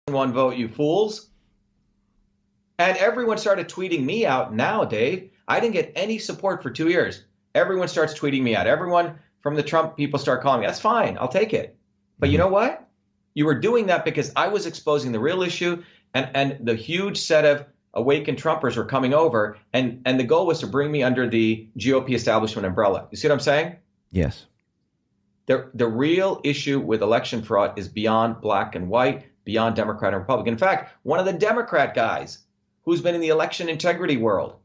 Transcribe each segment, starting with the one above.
one vote, you fools. And everyone started tweeting me out now, Dave. I didn't get any support for 2 years. Everyone starts tweeting me out. Everyone from the Trump people start calling me. That's fine. I'll take it. But you know what? You were doing that because I was exposing the real issue, and the huge set of awakened Trumpers were coming over, and the goal was to bring me under the GOP establishment umbrella. You see what I'm saying? Yes. The real issue with election fraud is beyond black and white, beyond Democrat and Republican. In fact, one of the Democrat guys who's been in the election integrity world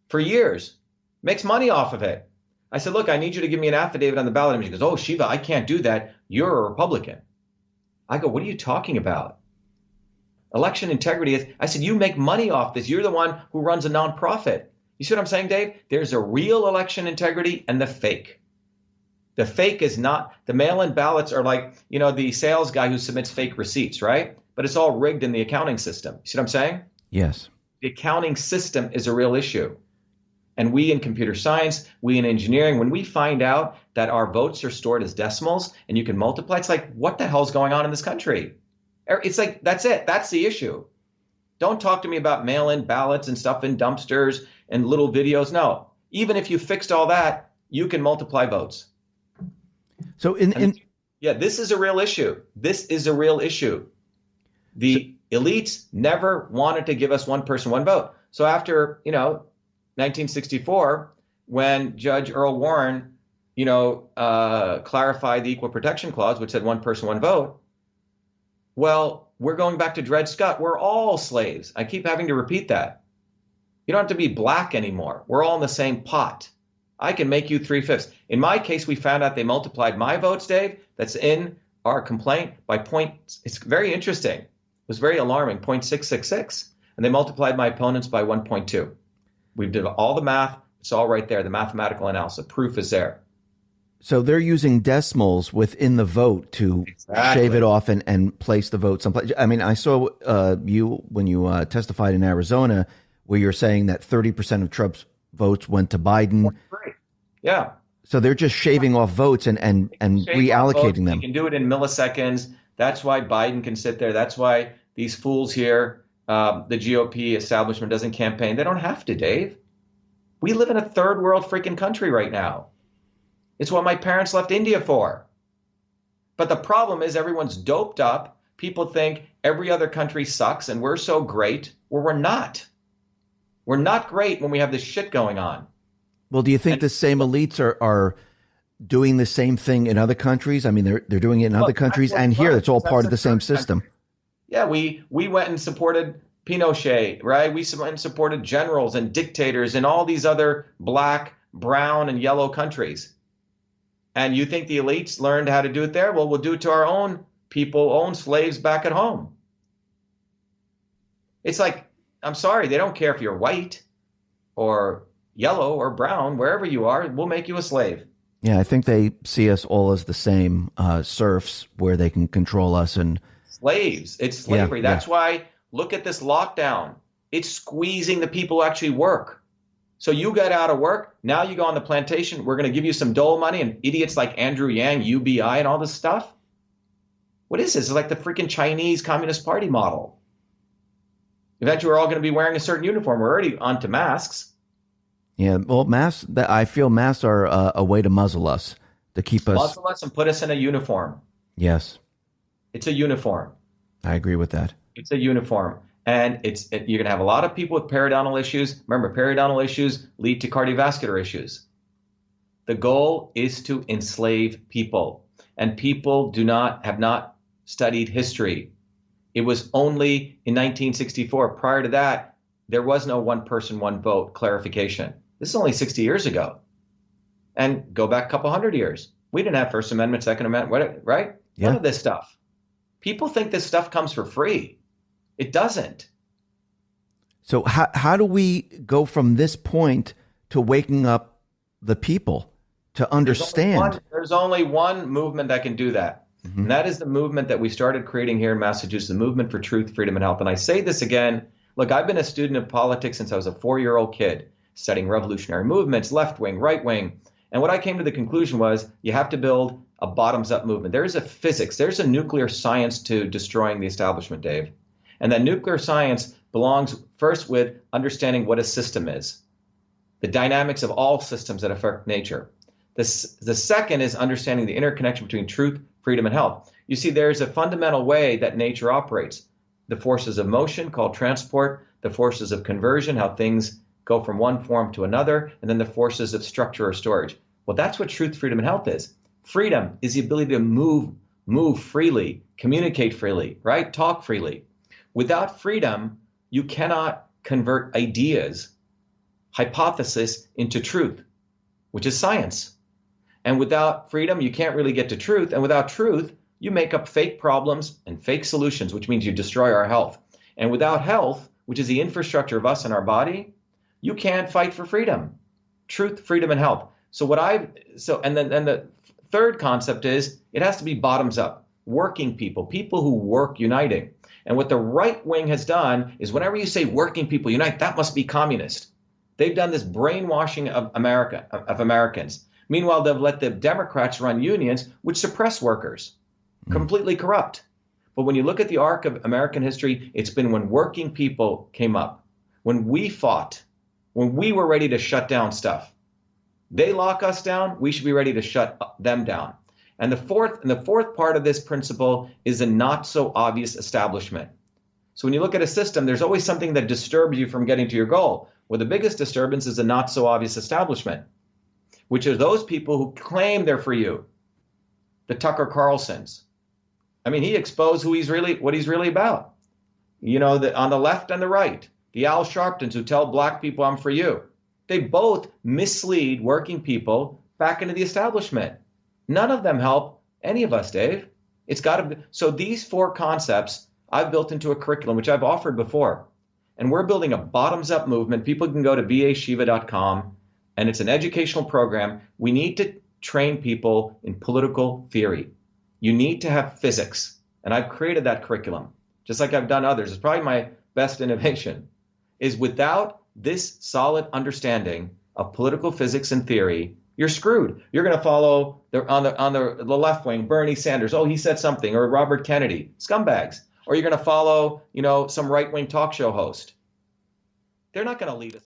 for years makes money off of it. I said, look, I need you to give me an affidavit on the ballot. And she goes, oh, Shiva, I can't do that. You're a Republican. I go, what are you talking about? Election integrity is, I said, you make money off this. You're the one who runs a nonprofit. You see what I'm saying, Dave? There's a real election integrity and the fake. The fake is not, the mail-in ballots are like, the sales guy who submits fake receipts, right? But it's all rigged in the accounting system. You see what I'm saying? Yes. The accounting system is a real issue. And we in computer science, we in engineering, when we find out that our votes are stored as decimals and you can multiply, it's like, what the hell's going on in this country? It's like, that's it. That's the issue. Don't talk to me about mail-in ballots and stuff in dumpsters and little videos. No, even if you fixed all that, you can multiply votes. So this is a real issue. This is a real issue. The elites never wanted to give us one person, one vote. So after, 1964, when Judge Earl Warren, clarified the Equal Protection Clause, which said one person, one vote. Well, we're going back to Dred Scott. We're all slaves. I keep having to repeat that. You don't have to be black anymore. We're all in the same pot. I can make you 3/5. In my case, we found out they multiplied my votes, Dave, that's in our complaint by point. It's very interesting. It was very alarming, 0.666. And they multiplied my opponents by 1.2. We did all the math. It's all right there. The mathematical analysis. Proof is there. So they're using decimals within the vote to shave it off and place the vote someplace. I mean, I saw you when you testified in Arizona where you're saying that 30% of Trump's votes went to Biden. Yeah. So they're just shaving off votes and reallocating them. You can do it in milliseconds. That's why Biden can sit there. That's why these fools here, the GOP establishment doesn't campaign. They don't have to, Dave. We live in a third world freaking country right now. It's what my parents left India for. But the problem is everyone's doped up. People think every other country sucks and we're so great. Well, we're not. We're not great when we have this shit going on. Well, do you think the same elites are doing the same thing in other countries? I mean, they're doing it in other countries and here. It's all part of the same system. Yeah, we went and supported Pinochet, right? We went and supported generals and dictators in all these other black, brown, and yellow countries. And you think the elites learned how to do it there? Well, we'll do it to our own people, own slaves back at home. It's like, I'm sorry, they don't care if you're white or yellow or brown, wherever you are, we'll make you a slave. Yeah, I think they see us all as the same serfs where they can control us and slaves. It's slavery. Yeah, that's why look at this lockdown. It's squeezing the people who actually work. So you got out of work. Now you go on the plantation. We're going to give you some dole money and idiots like Andrew Yang, UBI, and all this stuff. What is this? It's like the freaking Chinese Communist Party model. Eventually, we're all going to be wearing a certain uniform. We're already onto masks. Yeah, well, masks. I feel masks are a way to muzzle us, to keep us. Muzzle us and put us in a uniform. Yes. It's a uniform. I agree with that. It's a uniform. And you're going to have a lot of people with periodontal issues. Remember, periodontal issues lead to cardiovascular issues. The goal is to enslave people. And people have not studied history. It was only in 1964. Prior to that, there was no one person, one vote clarification. This is only 60 years ago. And go back a couple hundred years. We didn't have First Amendment, Second Amendment, right? Yeah. None of this stuff. People think this stuff comes for free. It doesn't. So how do we go from this point to waking up the people to understand? There's only one movement that can do that. Mm-hmm. And that is the movement that we started creating here in Massachusetts, the Movement for Truth, Freedom, and Health. And I say this again. Look, I've been a student of politics since I was a 4-year-old kid, studying revolutionary movements, left wing, right wing. And what I came to the conclusion was you have to build a bottoms-up movement. There is a physics, there's a nuclear science to destroying the establishment, Dave. And that nuclear science belongs first with understanding what a system is, the dynamics of all systems that affect nature. The second is understanding the interconnection between truth, freedom, and health. You see, there's a fundamental way that nature operates. The forces of motion, called transport, the forces of conversion, how things go from one form to another, and then the forces of structure or storage. Well, that's what truth, freedom, and health is. Freedom is the ability to move freely, communicate freely, right? Talk freely. Without freedom, you cannot convert ideas, hypothesis into truth, which is science. And without freedom, you can't really get to truth. And without truth, you make up fake problems and fake solutions, which means you destroy our health. And without health, which is the infrastructure of us and our body, you can't fight for freedom. Truth, freedom, and health. And then the third concept is it has to be bottoms up, working people who work uniting. And what the right wing has done is whenever you say working people unite, that must be communist. They've done this brainwashing of Americans. Meanwhile, they've let the Democrats run unions, which suppress workers, completely corrupt. But when you look at the arc of American history, it's been when working people came up, when we fought, when we were ready to shut down stuff. They lock us down, we should be ready to shut them down. And the fourth part of this principle is a not so obvious establishment. So when you look at a system, there's always something that disturbs you from getting to your goal. Well, the biggest disturbance is a not so obvious establishment, which are those people who claim they're for you. The Tucker Carlsons. I mean, he exposed what he's really about. You know, on the left and the right, the Al Sharptons who tell black people, I'm for you. They both mislead working people back into the establishment. None of them help any of us, Dave. It's got to be. So these four concepts I've built into a curriculum, which I've offered before. And we're building a bottoms-up movement. People can go to vashiva.com, and it's an educational program. We need to train people in political theory. You need to have physics. And I've created that curriculum, just like I've done others. It's probably my best innovation, is without this solid understanding of political physics and theory, you're screwed. You're going to follow on the left wing, Bernie Sanders. Oh, he said something, or Robert Kennedy, scumbags. Or you're going to follow, some right wing talk show host. They're not going to lead us.